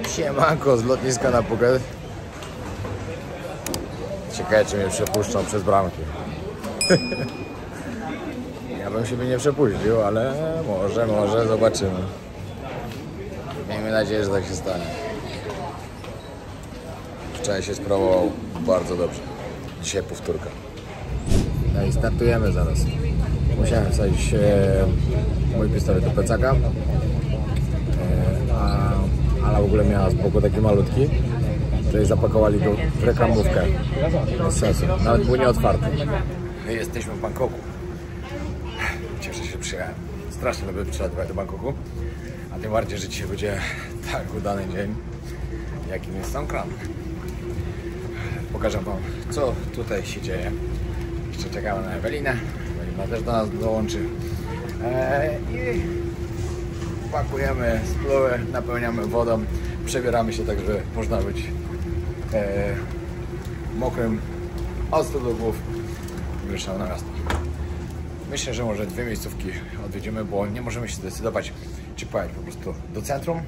Siemanko z lotniska na Phuket. Ciekawe, czy mnie przepuszczą przez bramki. Ja bym się nie przepuścił, ale może, zobaczymy. Miejmy nadzieję, że tak się stanie. Wczoraj się sprawował bardzo dobrze. Dzisiaj powtórka. No i startujemy zaraz. Musiałem wsadzić mój pistolet do plecaka. Ale w ogóle miała spoko taki malutki, że zapakowali go w reklamówkę. Bez sensu. Nawet był nieotwarty. My jesteśmy w Bangkoku. Cieszę się, że przyjechałem. Strasznie lubię przylatywać do Bangkoku. A tym bardziej, że dzisiaj będzie tak udany dzień, jakim jest Songkran. Pokażę wam, co tutaj się dzieje. Jeszcze czekamy na Ewelinę. Ewelina też do nas dołączy. I pakujemy spluwy, napełniamy wodą, przebieramy się tak, żeby można być mokrym od stóp do głów i wyruszamy na miasto. Myślę, że może dwie miejscówki odwiedzimy, bo nie możemy się zdecydować, czy pojechać po prostu do centrum,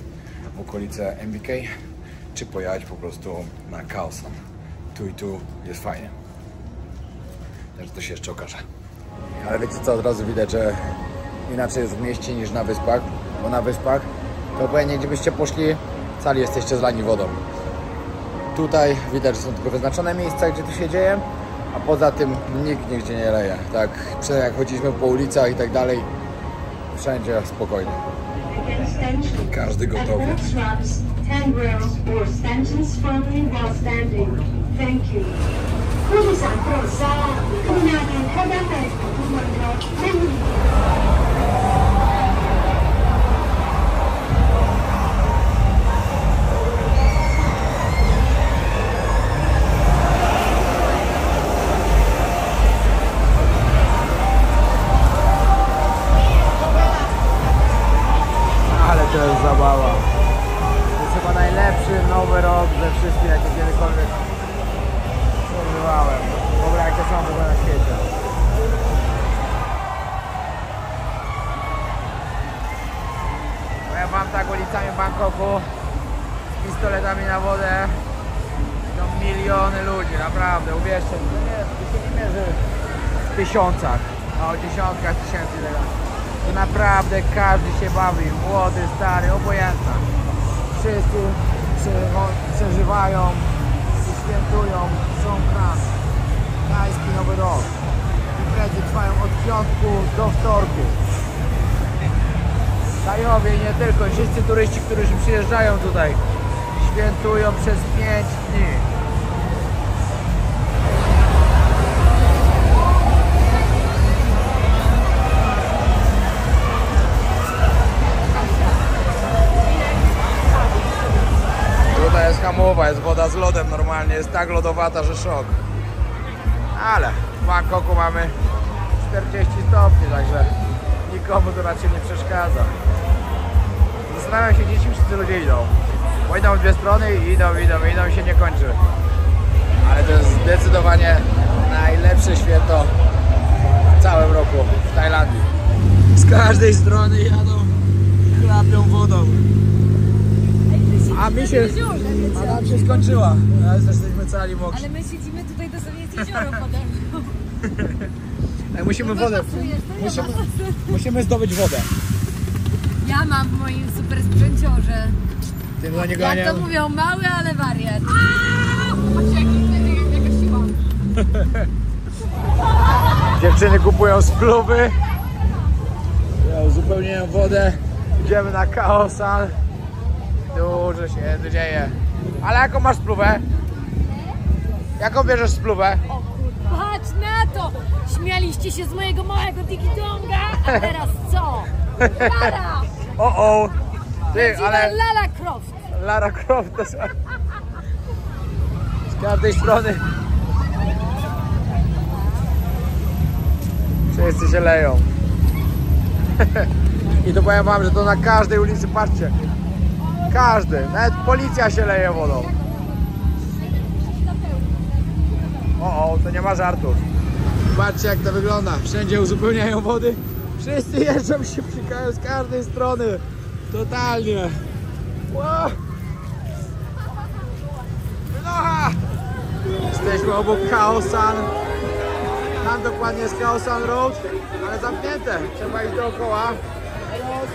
w okolice MBK, czy pojechać po prostu na Khao San. Tu i tu jest fajnie. Także to się jeszcze okaże. Ale wiecie co, od razu widać, że inaczej jest w mieście niż na wyspach, bo na wyspach to obojętnie gdzie byście poszli, cali jesteście zlani wodą. Tutaj widać, że są tylko wyznaczone miejsca, gdzie to się dzieje, a poza tym nikt nigdzie nie leje. Tak, jak chodziliśmy po ulicach i tak dalej, wszędzie spokojnie. Każdy gotowy. To jest zabawa. To jest chyba najlepszy nowy rok ze wszystkich, jakie kiedykolwiek przeżywałem. W ogóle jakie są w ogóle na świecie. Ja mam tak ulicami Bangkoku z pistoletami na wodę. To miliony ludzi, naprawdę, uwierzcie mi. To się nie mierzy w tysiącach, a o dziesiątkach tysięcy tego. To naprawdę każdy się bawi, młody, stary, obojętny. Wszyscy przeżywają i świętują Songkran, tajski nowy rok. Imprezy trwają od piątku do wtorku. Tajowie i nie tylko, wszyscy turyści, którzy przyjeżdżają tutaj, świętują przez 5 dni. Jest hamowa, jest woda z lodem normalnie, jest tak lodowata, że szok. Ale w Bangkoku mamy 40 stopni, także nikomu to raczej nie przeszkadza. Zastanawiam się, gdzie ci wszyscy ludzie idą. Bo idą w dwie strony i idą i się nie kończy. Ale to jest zdecydowanie najlepsze święto w całym roku w Tajlandii. Z każdej strony jadą, chlapią wodą. A mi się, a nam się skończyła, ale jesteśmy cali mokrzy. Ale my siedzimy tutaj, dosłownie jest jezioro pode mną. Musimy wodę, musimy zdobyć wodę. Ja mam w moim super sprzęciorze. Tym dla niego Jak to mówią, mały, ale wariat. Patrzcie, jaka siła. Dziewczyny kupują spluwy. Ja uzupełniłem wodę. Idziemy na Khao San. Dużo się tu dzieje. Ale jaką masz spluwę? Jaką bierzesz spluwę? O kurwa, patrz na to! Śmialiście się z mojego małego digi-donga, a teraz co? Lara! O! Ty, ale... Lara Croft! Lara Croft to są... Z każdej strony. Wszyscy się leją. I to powiem wam, że to na każdej ulicy, patrzcie. Każdy, nawet policja się leje wodą. O, to nie ma żartów. Patrzcie, jak to wygląda. Wszędzie uzupełniają wody. Wszyscy jeżdżą, się psikają z każdej strony. Totalnie. Wow. Jesteśmy obok Khao-San. Tam dokładnie jest Khao-San Road, ale zamknięte. Trzeba iść dookoła,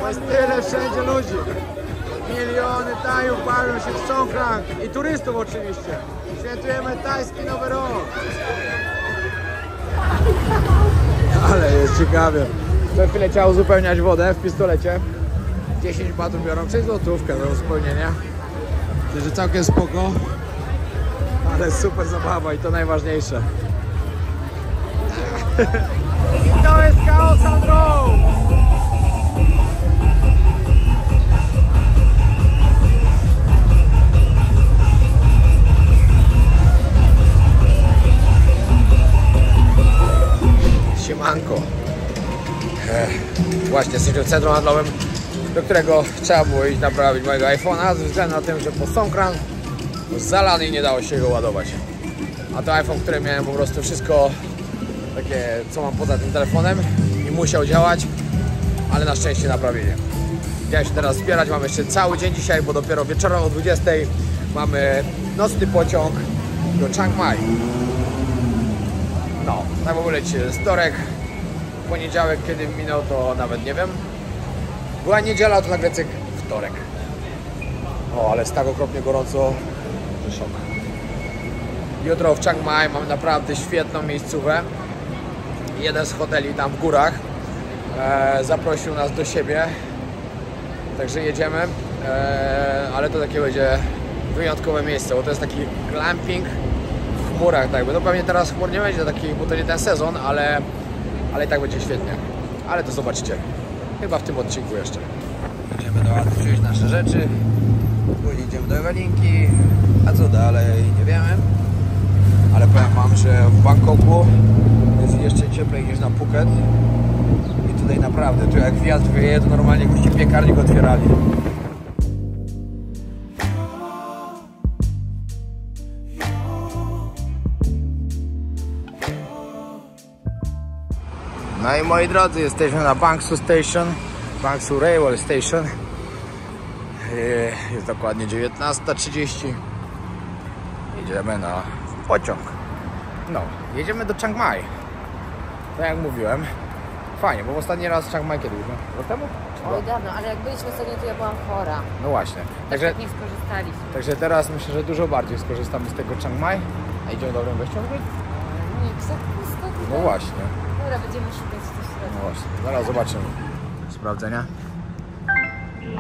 bo jest tyle wszędzie ludzi. Miliony Tajów bawią się w Songkran i turystów oczywiście. Świętujemy tajski Nowy Rok. Ale jest ciekawie. Co chwilę trzeba uzupełniać wodę w pistolecie. 10 batów biorą, 6 złotówkę do uzupełnienia. Myślę, że całkiem spoko. Ale super zabawa i to najważniejsze. I to jest Khao-San Road! Siemanko. Właśnie jesteśmy w centrum handlowym, do którego trzeba było iść naprawić mojego iPhone'a ze względu na tym, że po Songkran zalany i nie dało się go ładować. A to iPhone, który miałem po prostu wszystko takie, co mam poza tym telefonem i musiał działać, ale na szczęście naprawili. Ja się teraz zbierać, mam jeszcze cały dzień dzisiaj, bo dopiero wieczorem o 20 mamy nocny pociąg do Chiang Mai. No, tak w ogóle dzisiaj jest wtorek, poniedziałek kiedy minął to nawet nie wiem. Była niedziela, to nagle cyk, wtorek. O, ale jest tak okropnie gorąco, że szok. Jutro w Chiang Mai mamy naprawdę świetną miejscówkę. Jeden z hoteli tam w górach zaprosił nas do siebie, także jedziemy, ale to takie będzie wyjątkowe miejsce, bo to jest taki glamping w chmurach, tak jakby. No pewnie teraz chmur nie będzie taki, bo to nie ten sezon, ale i tak będzie świetnie. Ale to zobaczycie, chyba w tym odcinku jeszcze. Idziemy do Ady wziąć nasze rzeczy, później idziemy do Ewelinki, a co dalej nie wiemy. Ale powiem wam, że w Bangkoku jest jeszcze cieplej niż na Phuket. I tutaj naprawdę, tu jak wiatr wieje, to normalnie jakbyście piekarnik otwierali. No i moi drodzy, jesteśmy na Bangsu Station, Bangsu Railway Station. Jest dokładnie 19:30. Idziemy na pociąg. No, jedziemy do Chiang Mai. Tak jak mówiłem, fajnie, bo ostatni raz Chiang Mai kiedy już? Rok temu? Oj, dawno, ale jak byliśmy ostatnio, to ja byłam chora. No właśnie. Także nie skorzystaliśmy. Także teraz myślę, że dużo bardziej skorzystamy z tego Chiang Mai. A idziemy dobrym wejściem? Nie, za pusto tutaj. No właśnie. Dobra, będziemy szukać coś środka. No właśnie. Zaraz zobaczymy. Sprawdzenia.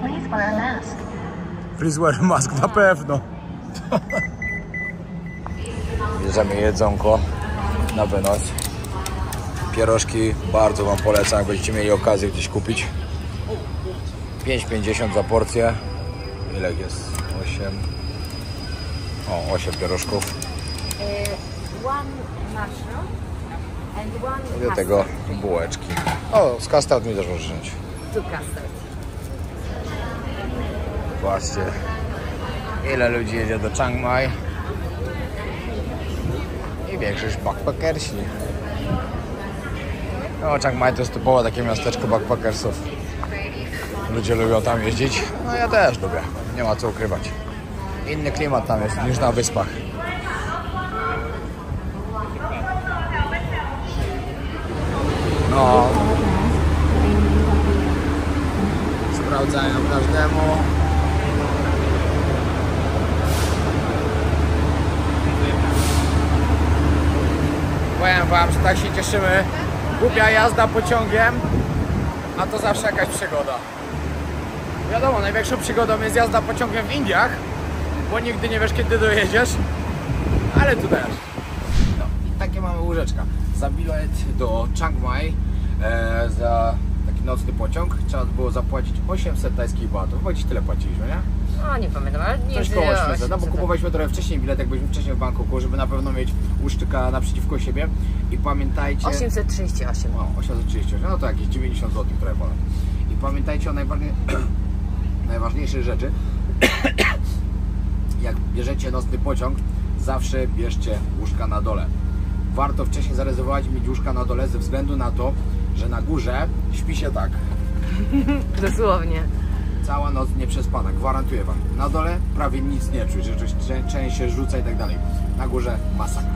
Please wear a mask. Please wear a mask, na pewno. Bierzemy jedzonko na wynos. Pierożki bardzo wam polecam, jak będziecie mieli okazję gdzieś kupić. 5,50 za porcję. Ile jest? 8 pierożków. One mushroom and one I do tego bułeczki. O, z custard mi też możesz wziąć. Tu custard. Zobaczcie, ile ludzi jedzie do Chiang Mai. I większość backpackersi. No, Chiang Mai to jest typowo takie miasteczko backpackersów. Ludzie lubią tam jeździć. No ja też lubię. Nie ma co ukrywać. Inny klimat tam jest niż na wyspach. No. Sprawdzają każdemu. Powiem wam, że tak się cieszymy. Głupia jazda pociągiem, a to zawsze jakaś przygoda. Wiadomo, największą przygodą jest jazda pociągiem w Indiach, bo nigdy nie wiesz, kiedy dojedziesz, ale tu też. No i takie mamy łóżeczka. Za bilet do Chiang Mai, za taki nocny pociąg, trzeba było zapłacić 800 tajskich batów. Chyba gdzieś tyle płaciliśmy, nie? No nie pamiętam, ale nie coś jest koło 800, no bo kupowaliśmy trochę wcześniej bilet, jak byliśmy wcześniej w Bangkoku, żeby na pewno mieć łuszczyka naprzeciwko siebie. I pamiętajcie... 838. O, 838, no to jakieś 90 zł trochę ponad. I pamiętajcie o najważniejszej rzeczy. Jak bierzecie nocny pociąg, zawsze bierzcie łóżka na dole. Warto wcześniej zarezerwować i mieć łóżka na dole ze względu na to, że na górze śpi się tak. Dosłownie. Cała noc nieprzespana, gwarantuję wam. Na dole prawie nic nie czuć, że część się rzuca i tak dalej. Na górze masakra.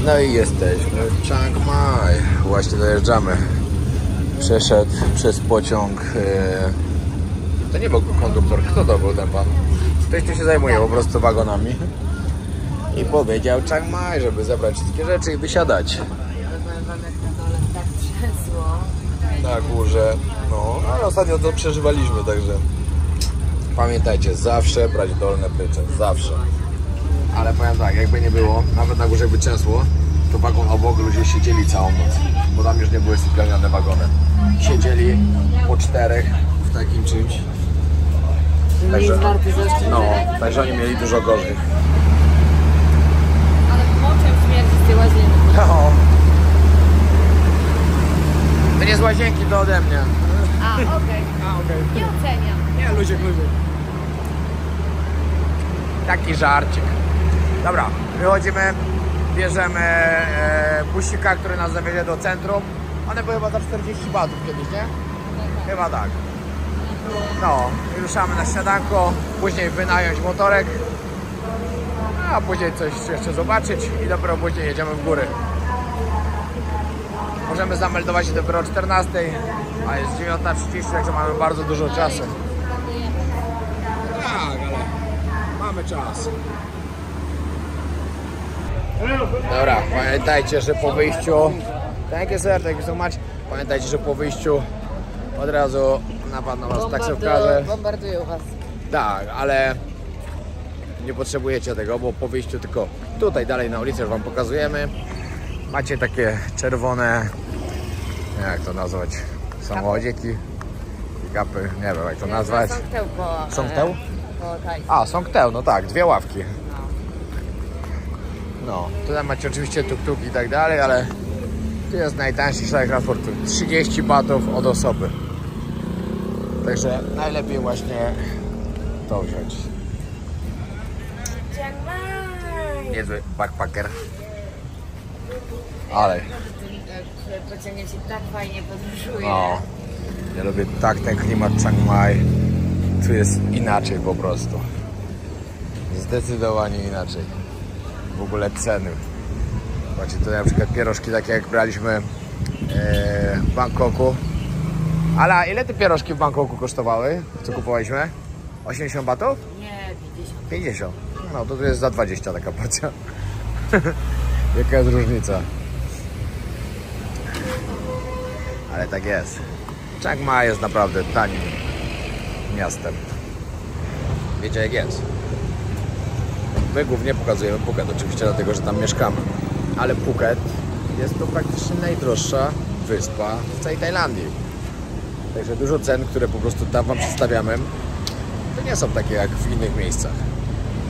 No i jesteśmy w Chiang Mai. Właśnie dojeżdżamy. Przeszedł przez pociąg. To nie był konduktor. Kto to był ten pan? Ktoś tu się zajmuje po prostu wagonami. I powiedział Chiang Mai, żeby zabrać wszystkie rzeczy i wysiadać. Tak trzęsło. Na górze. No, ale ostatnio to przeżywaliśmy, także pamiętajcie, zawsze brać dolne prycze. Zawsze. Ale powiem tak, jakby nie było, nawet na górze jakby trzęsło, to wagon obok ludzie siedzieli całą noc, bo tam już nie były sypialniane wagony. Siedzieli po 4 w takim czymś. Także, no, także oni mieli dużo gorzej. Ale moczem śmierdzi z tej łazienki. No. To nie z łazienki, to ode mnie. A, okej. Nie oceniam. Nie, ludzie. Taki żarcik. Dobra, wychodzimy, bierzemy busika, który nas zawiezie do centrum. One były chyba za 40 batów kiedyś, nie? Chyba tak. No, i ruszamy na śniadanko, później wynająć motorek, a później coś jeszcze zobaczyć i dopiero później jedziemy w góry. Możemy zameldować się dopiero o 14, a jest 9:30, także mamy bardzo dużo czasu. Tak, ale mamy czas. Dobra, pamiętajcie, że po wyjściu... Thank you sir, thank you so much. Pamiętajcie, że po wyjściu od razu napadną was taksówkarze. Bombardują was. Tak, ale nie potrzebujecie tego, bo po wyjściu tylko tutaj dalej na ulicy już wam pokazujemy. Macie takie czerwone, jak to nazwać, samochodziki, pick-upy, nie wiem jak to nazwać. Songteł? A, Songteł, no tak, 2 ławki. No, tutaj macie oczywiście tuk-tuk i tak dalej, ale tu jest najtańszy środek transportu, 30 batów od osoby. Także najlepiej właśnie to wziąć. Niezły backpacker. Ale... Pociągiem się tak fajnie podróżuje. No, ja lubię tak ten klimat Chiang Mai. Tu jest inaczej po prostu. Zdecydowanie inaczej. W ogóle ceny. Zobaczcie, tutaj na przykład pierożki takie jak braliśmy w Bangkoku. Ale ile te pierożki w Bangkoku kosztowały? Co kupowaliśmy? 80 batów? Nie, 50. 50. No to tu jest za 20 taka porcja. Jaka jest różnica? Ale tak jest. Chiang Mai jest naprawdę tanim miastem. Wiecie jak jest. My głównie pokazujemy Phuket, oczywiście dlatego, że tam mieszkamy. Ale Phuket jest to praktycznie najdroższa wyspa w całej Tajlandii. Także dużo cen, które po prostu tam wam przedstawiamy, to nie są takie jak w innych miejscach.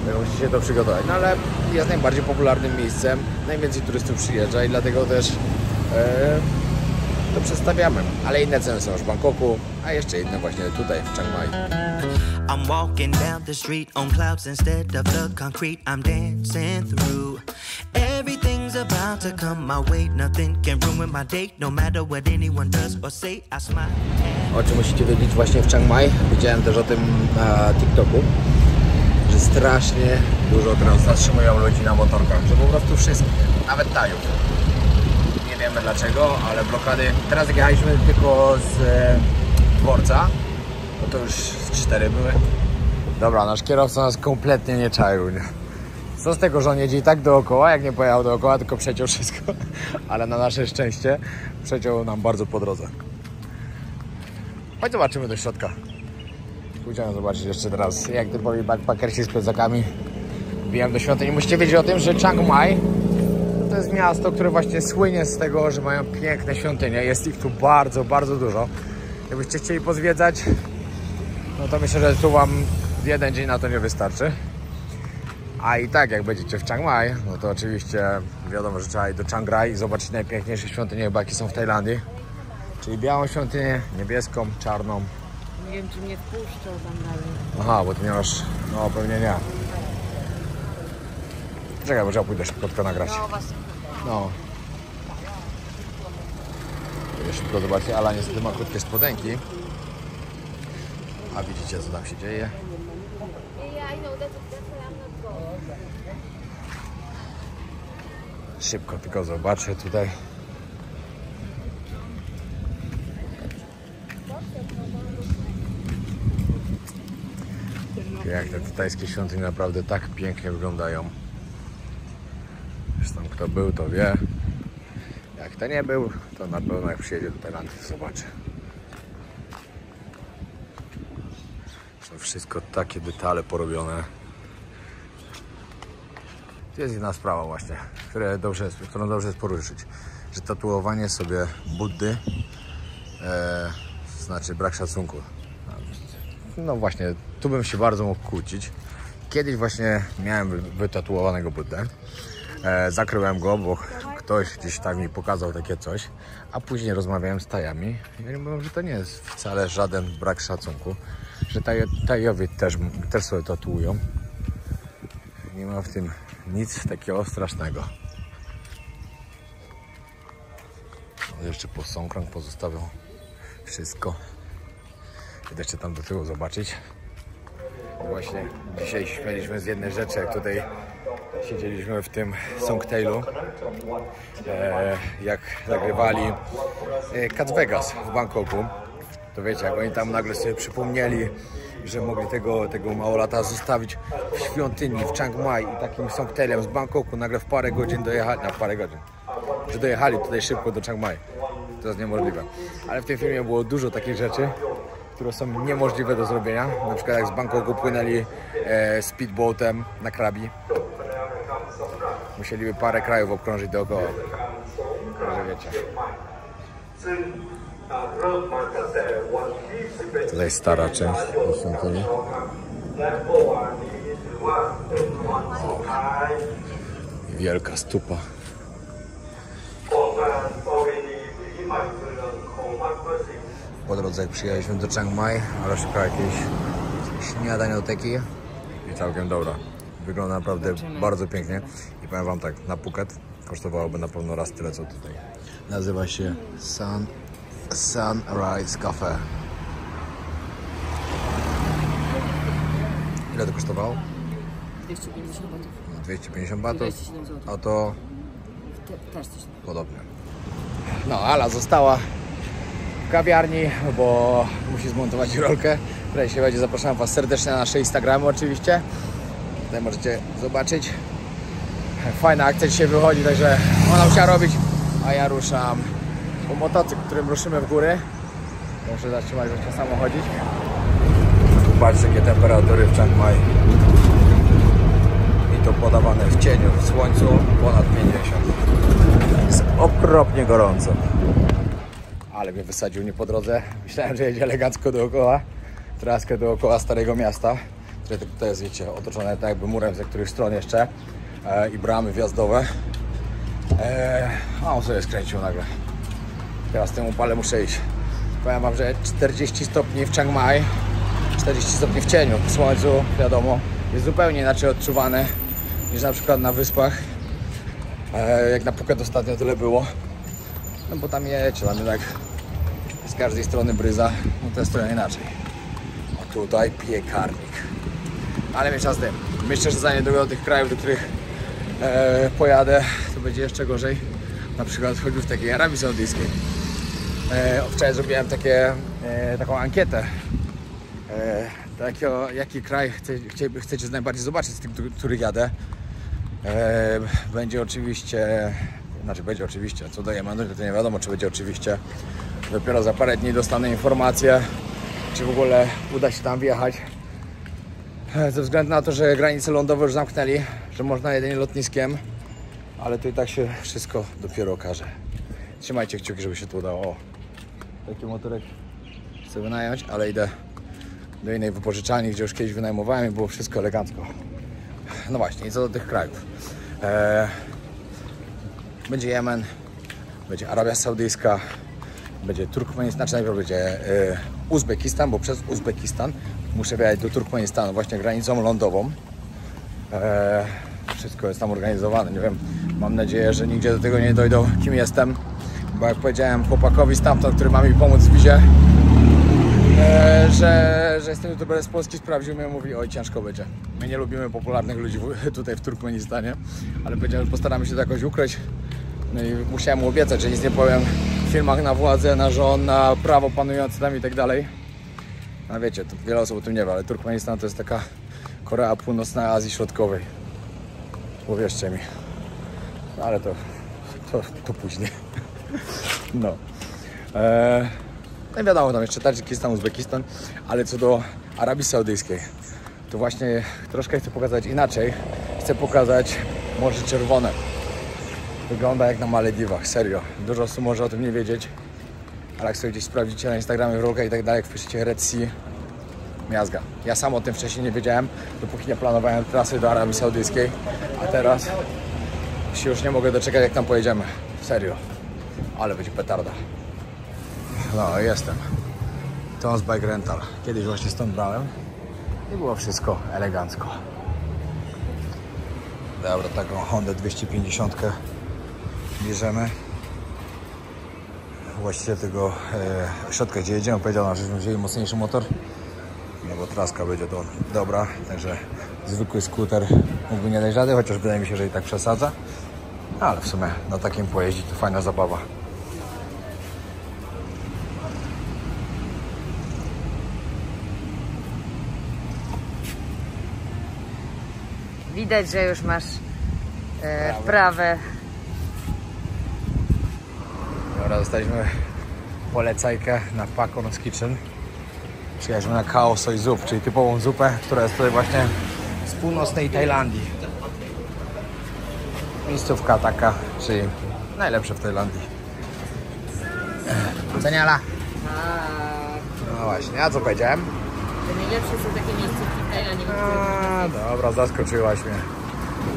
Wy musicie to przygotować. No ale jest najbardziej popularnym miejscem, najwięcej turystów przyjeżdża i dlatego też to przedstawiamy. Ale inne ceny są już w Bangkoku, a jeszcze inne właśnie tutaj w Chiang Mai. I'm walking down the street on clouds instead of the concrete I'm dancing through. Everything's about to come my way, nothing can ruin my day, no matter what anyone does or say, I smile. O czym musicie wiedzieć właśnie w Chiang Mai, widziałem też o tym na TikToku, że strasznie dużo teraz zatrzymują ludzi na motorkach, że po prostu wszystkich, nawet Tajów. Nie wiemy dlaczego, ale blokady, teraz jak jechaliśmy tylko z dworca, no to już 4 były. Dobra, nasz kierowca nas kompletnie nie czaił, nie? Co z tego, że on jedzie i tak dookoła, jak nie pojechał dookoła, tylko przeciął wszystko. Ale na nasze szczęście przeciął nam bardzo po drodze. Chodź zobaczymy do środka. Pójdziemy zobaczyć jeszcze teraz, jak typowi backpackersi z plecakami wbijam do świątyni. Musicie wiedzieć o tym, że Chiang Mai to jest miasto, które właśnie słynie z tego, że mają piękne świątynie. Jest ich tu bardzo, bardzo dużo. Jakbyście chcieli pozwiedzać, no to myślę, że tu wam w jeden dzień na to nie wystarczy. A i tak, jak będziecie w Chiang Mai, no to oczywiście wiadomo, że trzeba iść do Chiang Rai i zobaczyć najpiękniejsze świątynie, chyba jakie są w Tajlandii. Czyli białą świątynię, niebieską, czarną. Nie wiem, czy mnie wpuszczą tam dalej. Aha, bo ty nie masz... No, pewnie nie. Czekaj, bo trzeba pójdę szybko nagrać. No właśnie. No. Szybko zobaczcie, Ala niestety ma krótkie spodenki. A widzicie, co tam się dzieje. Szybko tylko zobaczę tutaj. Jak te tajskie świątynie naprawdę tak pięknie wyglądają. Zresztą kto był, to wie. Jak kto nie był, to na pewno jak przyjedzie do Tajlandii, to zobaczy. Są wszystko takie detale porobione. To jest jedna sprawa właśnie, którą dobrze jest poruszyć. Że tatuowanie sobie Buddy znaczy brak szacunku. No właśnie, tu bym się bardzo mógł kłócić. Kiedyś właśnie miałem wytatuowanego Buddę. Zakryłem go, bo ktoś gdzieś tam mi pokazał takie coś. A później rozmawiałem z Tajami. I oni mówią, że to nie jest wcale żaden brak szacunku. Że Tajowie też sobie tatuują. Nie ma w tym nic takiego strasznego. Jeszcze posąkrąg pozostawią wszystko. Idę jeszcze tam do tyłu zobaczyć. Właśnie dzisiaj śmieliśmy z jednej rzeczy, jak tutaj siedzieliśmy w tym Songtailu, jak nagrywali Cat Vegas w Bangkoku. To wiecie, jak oni tam nagle sobie przypomnieli, że mogli tego małolata zostawić w świątyni w Chiang Mai i takim Songtailem z Bangkoku nagle w parę godzin dojechali, że dojechali tutaj szybko do Chiang Mai. To jest niemożliwe. Ale w tym filmie było dużo takich rzeczy, które są niemożliwe do zrobienia. Na przykład jak z Bangkoku płynęli speedboatem na Krabi. Musieliby parę krajów obkrążyć dookoła. Także wiecie. Tutaj stara część świątyni. Wielka stupa. Po drodze jak przyjechaliśmy do Chiang Mai, ale szukała jakiejś śniadanioteki i całkiem dobra. Wygląda naprawdę bardzo pięknie i powiem wam tak, na Phuket kosztowałoby na pewno raz tyle co tutaj. Nazywa się Sunrise Cafe. Ile to kosztowało? 250 batów. 250 batów, 27 zł. a to Też coś. podobnie. No, Ala została w kawiarni, bo musi zmontować rolkę. Tutaj się będzie. Zapraszam was serdecznie na nasze Instagramy oczywiście. Tutaj możecie zobaczyć. Fajna akcja dzisiaj wychodzi, także ona musiała robić, a ja ruszam po motocykl, którym ruszymy w góry. Muszę zatrzymać, bo chcę samo chodzić. Zobaczcie jakie temperatury w Chiang Mai. I to podawane w cieniu, w słońcu ponad 50. Jest okropnie gorąco. Ale mnie wysadził nie po drodze. Myślałem, że jedzie elegancko dookoła. Traskę dookoła Starego Miasta, które tutaj jest, wiecie, otoczone tak jakby murem ze których stron jeszcze. I bramy wjazdowe. A on sobie skręcił nagle. Teraz w tym upale muszę iść. Powiem wam, że 40 stopni w Chiang Mai, 40 stopni w cieniu, w słońcu, wiadomo, jest zupełnie inaczej odczuwane niż na przykład na wyspach. Jak na Phuket ostatnio tyle było. No bo tam jecie, tam jednak z każdej strony bryza, no to jest trochę inaczej. A tutaj piekarnik. Ale mieć czas tym. Myślę, że za niedługo do tych krajów, do których pojadę, to będzie jeszcze gorzej. Na przykład choćby w takiej Arabii Saudyjskiej. Wczoraj zrobiłem taką ankietę. Jaki kraj chcecie najbardziej zobaczyć z tych, których jadę. Będzie oczywiście, co do Jemenu, to nie wiadomo, czy będzie oczywiście. Dopiero za parę dni dostanę informację, czy w ogóle uda się tam wjechać. Ze względu na to, że granice lądowe już zamknęli, że można jedynie lotniskiem, ale to i tak się wszystko dopiero okaże. Trzymajcie kciuki, żeby się to udało. O, taki motorek chcę wynająć, ale idę do innej wypożyczalni, gdzie już kiedyś wynajmowałem i było wszystko elegancko. No właśnie, i co do tych krajów. Będzie Jemen, będzie Arabia Saudyjska, będzie Turkmenistan, znaczy najpierw będzie Uzbekistan, bo przez Uzbekistan muszę wjechać do Turkmenistanu, właśnie granicą lądową. Wszystko jest tam organizowane, nie wiem, mam nadzieję, że nigdzie do tego nie dojdą, kim jestem, bo jak powiedziałem chłopakowi stamtąd, który ma mi pomóc w wizie, że jestem youtuberem z Polski, sprawdził mnie, mówi, oj, ciężko będzie. My nie lubimy popularnych ludzi tutaj w Turkmenistanie, ale powiedziałem, że postaramy się to jakoś ukryć. No i musiałem mu obiecać, że nic nie powiem w filmach na władzę, na rząd, na prawo panujące tam i tak dalej. No wiecie, to wiele osób o tym nie wie, ale Turkmenistan to jest taka Korea Północna Azji Środkowej. Uwierzcie mi. No, ale to później. No. No i wiadomo, tam jeszcze Tadżykistan, Uzbekistan, ale co do Arabii Saudyjskiej, to właśnie troszkę chcę pokazać inaczej. Chcę pokazać Morze Czerwone. Wygląda jak na Malediwach, serio. Dużo osób może o tym nie wiedzieć, ale jak sobie gdzieś sprawdzicie na Instagramie, w rolkach i tak dalej, jak wpiszecie Red Sea, miazga. Ja sam o tym wcześniej nie wiedziałem, dopóki nie planowałem trasy do Arabii Saudyjskiej, a teraz się już nie mogę doczekać, jak tam pojedziemy. Serio. Ale będzie petarda. No, jestem. Tom's Bike Rental. Kiedyś właśnie stąd brałem i było wszystko elegancko. Dobra, taką Hondę 250 bierzemy. Właściciel tego środka, gdzie jedziemy, powiedział nam, żeśmy wzięli mocniejszy motor, no bo traska będzie to dobra, także zwykły skuter mógłby nie dać rady, chociaż wydaje mi się, że i tak przesadza, ale w sumie na takim pojeździć to fajna zabawa. Widać, że już masz wprawę. Dobra, dostaliśmy polecajkę na Pakorn's Kitchen. Przyjechaliśmy na Khao Soi Zup, czyli typową zupę, która jest tutaj właśnie z północnej Tajlandii. Miejscówka taka, czyli najlepsza w Tajlandii. Ceniala? No właśnie, a co powiedziałem? Najlepsze są takie miejscówki w Tajlandii. Dobra, zaskoczyłaś mnie.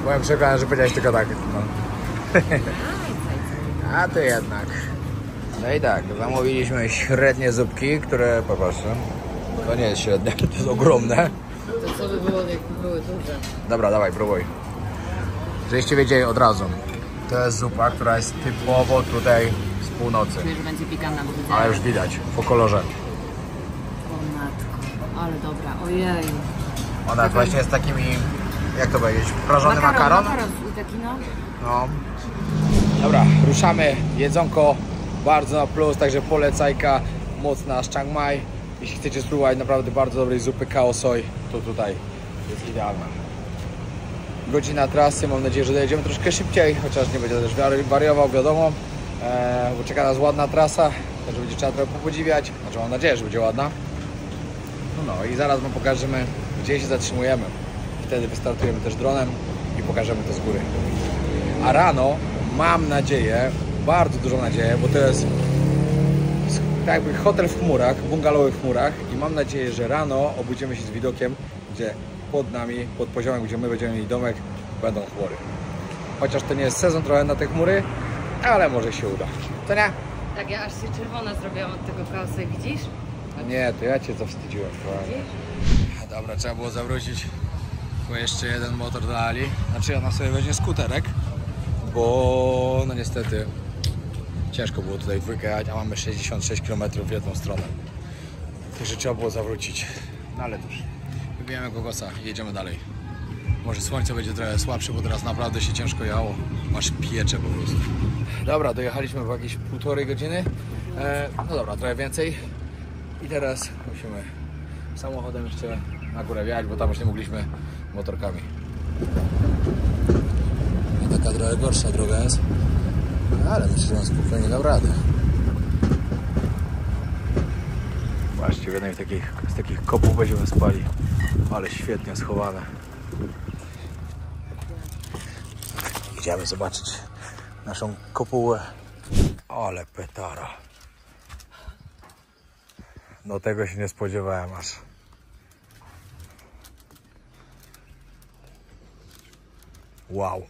Byłem przekonany, że powiedziałeś tylko tak. No. A ty jednak. No i tak, zamówiliśmy średnie zupki, które, popatrzę, to nie jest średnie, to jest ogromne. To co by było, jakby były duże? Dobra, dawaj, próbuj. Żebyście wiedzieli od razu. To jest zupa, która jest typowo tutaj z północy. Czuję, że będzie pikantna, bo widzę. Ale już widać, po kolorze. O matko, ale dobra, ojej. Ona właśnie jest takimi, jak to powiedzieć, prażony makaron. Makaron taki, no. No. Dobra, ruszamy. Jedzonko bardzo na plus, także polecajka mocna z Chiang Mai. Jeśli chcecie spróbować naprawdę bardzo dobrej zupy Khao Soi, to tutaj jest idealna. Godzina trasy, mam nadzieję, że dojedziemy troszkę szybciej, chociaż nie będzie też wariował, wiadomo, bo czeka nas ładna trasa, także będzie trzeba trochę popodziwiać, znaczy mam nadzieję, że będzie ładna. No i zaraz wam pokażemy, gdzie się zatrzymujemy. Wtedy wystartujemy też dronem i pokażemy to z góry. A rano mam nadzieję, bardzo dużą nadzieję, bo to jest tak jakby hotel w chmurach, bungalowy w chmurach i mam nadzieję, że rano obudzimy się z widokiem, gdzie pod nami, pod poziomem, gdzie my będziemy mieli domek, będą chmury. Chociaż to nie jest sezon trochę na te chmury, ale może się uda. To nie? Tak, ja aż się czerwona zrobiłam od tego chaosu, widzisz? A nie, to ja cię zawstydziłem. Dobra, trzeba było zawrócić, bo jeszcze jeden motor dali. Znaczy ona sobie weźmie skuterek, bo no niestety ciężko było tutaj dwójkę jechać, a mamy 66 km w jedną stronę. Także trzeba było zawrócić. No ale cóż, wybijemy kokosa i jedziemy dalej. Może słońce będzie trochę słabsze, bo teraz naprawdę się ciężko jechało. Masz piecze po prostu. Dobra, dojechaliśmy w jakieś 1,5 godziny. No dobra, trochę więcej. I teraz musimy samochodem jeszcze na górę wjechać, bo tam już nie mogliśmy motorkami. No taka trochę gorsza droga jest, ale myślę, że on spokojnie dał radę. Patrzcie, w jednej z takich kopów będziemy spali, ale świetnie schowane. Idziemy zobaczyć naszą kopułę. Ale petara. No tego się nie spodziewałem aż. Wow.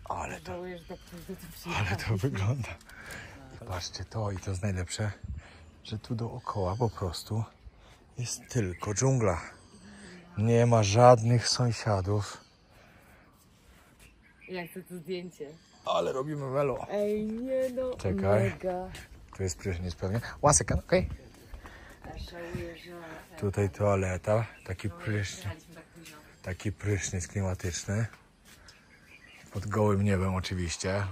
Ale to wygląda. Patrzcie to i to jest najlepsze, że tu dookoła po prostu jest tylko dżungla. Nie ma żadnych sąsiadów. Ja chcę to zdjęcie. Ale robimy melo. Ej, nie no, Czekaj. mega. Tu jest prysznic pewnie. One second, okej? Tutaj toaleta, taki prysznic klimatyczny. Pod gołym niebem oczywiście.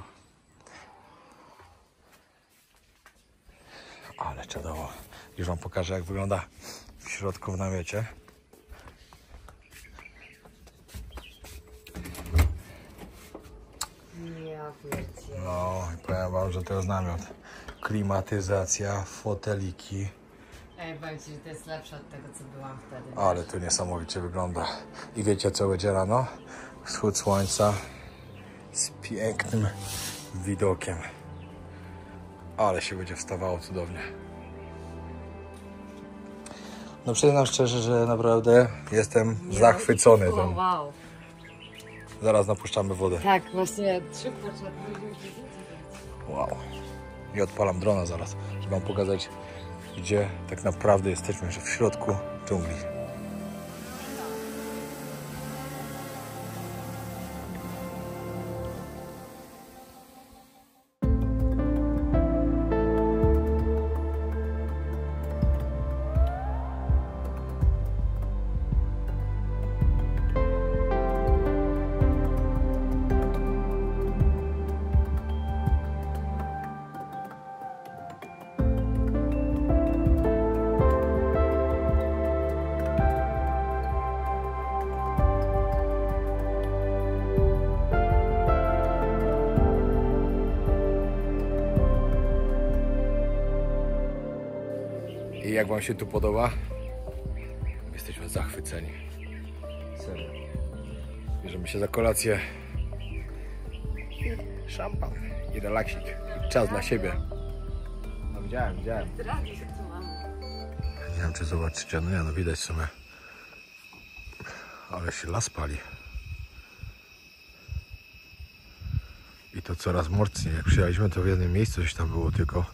Ale czadowo. Już wam pokażę, jak wygląda w środku w namiocie. No i powiem wam, że to jest namiot. Klimatyzacja, foteliki. Ej, powiem ci, że to jest lepsze od tego, co byłam wtedy. Ale to niesamowicie wygląda. I wiecie, co będzie rano? Wschód słońca z pięknym widokiem. Ale się będzie wstawało cudownie. No przyznam szczerze, że naprawdę jestem zachwycony O, tym. wow. Zaraz napuszczamy wodę. Tak, właśnie szybko trzeba. Wow. I odpalam drona zaraz, żeby wam pokazać, gdzie tak naprawdę jesteśmy, że w środku dżungli. I jak wam się tu podoba? Jesteśmy zachwyceni. Serio. Bierzemy się za kolację. Szampan i relaksik. I czas dla siebie. No widziałem. Nie wiem, czy zobaczycie. No nie, no widać w sumie. Ale się las pali. I to coraz mocniej. Jak przyjechaliśmy, to w jednym miejscu coś tam było tylko.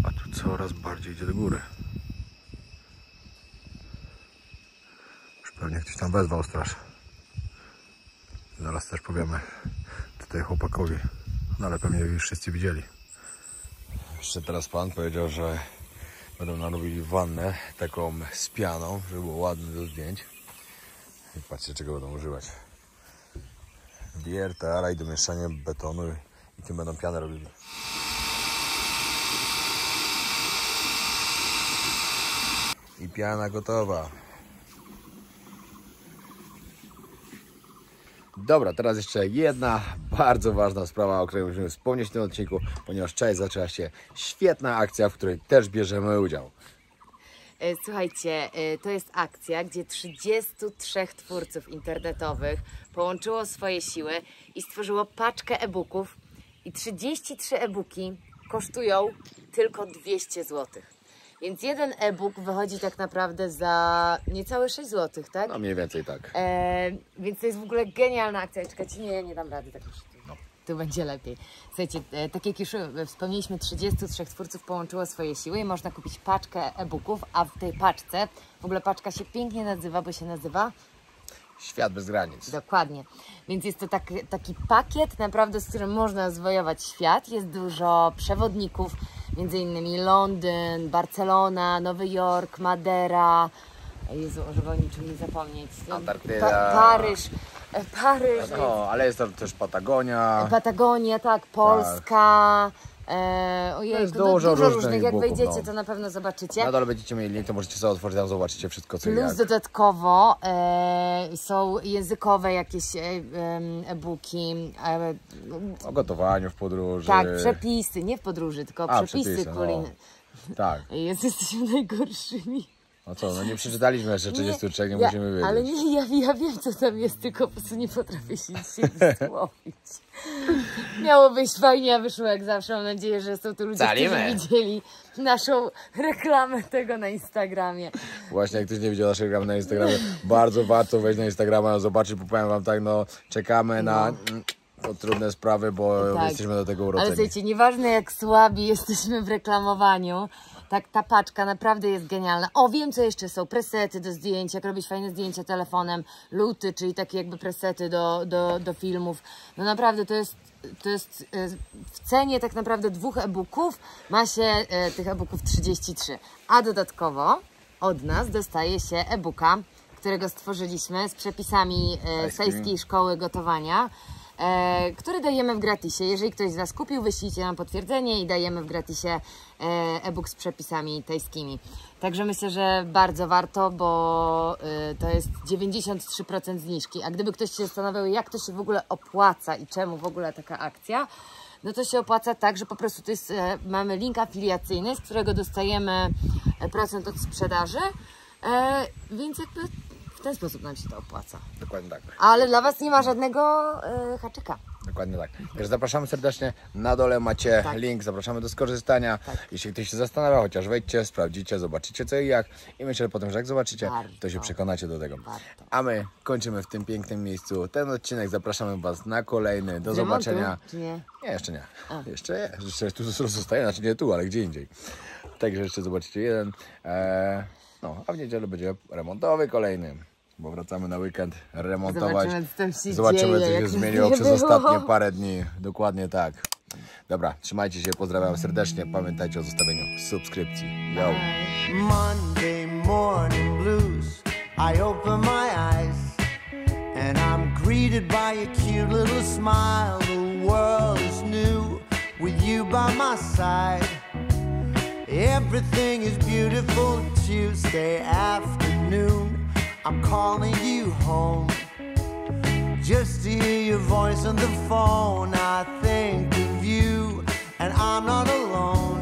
A tu coraz bardziej idzie do góry. Już pewnie ktoś tam wezwał straż. Zaraz też powiemy tutaj chłopakowi. No ale pewnie już wszyscy widzieli. Jeszcze teraz pan powiedział, że będą narobili wannę taką z pianą, żeby było ładne do zdjęć. I patrzcie, czego będą używać. Wiertaraj do mieszania betonu i tym będą pianę robili. I piana gotowa. Dobra, teraz jeszcze jedna bardzo ważna sprawa, o której musimy wspomnieć w tym odcinku, ponieważ wczoraj zaczęła się świetna akcja, w której też bierzemy udział. Słuchajcie, to jest akcja, gdzie 33 twórców internetowych połączyło swoje siły i stworzyło paczkę e-booków. I 33 e-booki kosztują tylko 200 zł. Więc jeden e-book wychodzi tak naprawdę za niecałe 6 zł, tak? No mniej więcej tak. Więc to jest w ogóle genialna akcja. Czekajcie, nie dam rady tak już. No. Tu będzie lepiej. Słuchajcie, tak jak już wspomnieliśmy, 33 twórców połączyło swoje siły i można kupić paczkę e-booków, a w tej paczce, w ogóle paczka się pięknie nazywa, bo się nazywa Świat bez granic. Dokładnie. Więc jest to taki pakiet naprawdę, z którym można zwojować świat. Jest dużo przewodników, między innymi Londyn, Barcelona, Nowy Jork, Madera. Jezu, żeby o niczym nie zapomnieć. Antarktyda. Paryż. No, ale jest to też Patagonia. Patagonia, tak, Polska. Ojej, jest dużo różnych różnych. Jak e-booków, wejdziecie, no. to na pewno zobaczycie. Na dole będziecie mieli link, to możecie sobie otworzyć, tam zobaczycie wszystko, co i Plus jak. dodatkowo są językowe jakieś e-booki. O gotowaniu w podróży. Tak, przepisy, nie w podróży, tylko przepisy kulinarne. Tak. Jesteśmy najgorszymi. No co, no nie przeczytaliśmy jeszcze 33, nie musimy wiedzieć. Ale nie, ja wiem, co tam jest, tylko po prostu nie potrafię się wysłowić. Miało być fajnie, a wyszło jak zawsze. Mam nadzieję, że są tu ludzie, którzy widzieli naszą reklamę tego na Instagramie. Właśnie, jak ktoś nie widział naszej reklamy na Instagramie, bardzo warto wejść na Instagrama, zobaczyć, bo powiem wam tak, no czekamy na trudne sprawy, bo Tak. jesteśmy do tego urodzeni. Ale słuchajcie, nieważne jak słabi jesteśmy w reklamowaniu, tak ta paczka naprawdę jest genialna. O, wiem co jeszcze są, presety do zdjęć, jak robić fajne zdjęcia telefonem, luty, czyli takie jakby presety do filmów. No naprawdę to jest to jest w cenie tak naprawdę 2 e-booków, ma się tych e-booków 33. A dodatkowo od nas dostaje się e-booka, którego stworzyliśmy z przepisami Tajskiej Szkoły Gotowania, który dajemy w gratisie. Jeżeli ktoś z Was kupił, wyślijcie nam potwierdzenie i dajemy w gratisie e-book z przepisami tajskimi. Także myślę, że bardzo warto, bo to jest 93% zniżki. A gdyby ktoś się zastanawiał, jak to się w ogóle opłaca i czemu w ogóle taka akcja, no to się opłaca tak, że po prostu to jest, mamy link afiliacyjny, z którego dostajemy procent od sprzedaży, więc jakby w ten sposób nam się to opłaca. Dokładnie tak. Ale dla Was nie ma żadnego haczyka. Dokładnie tak. Także zapraszamy serdecznie. Na dole macie link, zapraszamy do skorzystania. Jeśli ktoś się zastanawia, chociaż wejdźcie, sprawdzicie, zobaczycie co i jak. I myślę, że potem, że jak zobaczycie, to się przekonacie do tego. A my kończymy w tym pięknym miejscu ten odcinek. Zapraszamy Was na kolejny. Do zobaczenia. Czy nie? Nie, jeszcze nie. Jeszcze tu zostaje, znaczy nie tu, ale gdzie indziej. Także jeszcze zobaczycie jeden. No, a w niedzielę będzie remontowy kolejny. Bo wracamy na weekend remontować. Zobaczymy, co się zmieniło przez ostatnie parę dni. Dokładnie tak. Dobra, trzymajcie się, pozdrawiam serdecznie. Pamiętajcie o zostawieniu subskrypcji. Yo! Monday morning blues. I open my eyes and I'm greeted by a cute little smile. The world is new with you by my side. Everything is beautiful. Tuesday afternoon, I'm calling you home just to hear your voice on the phone. I think of you and I'm not alone.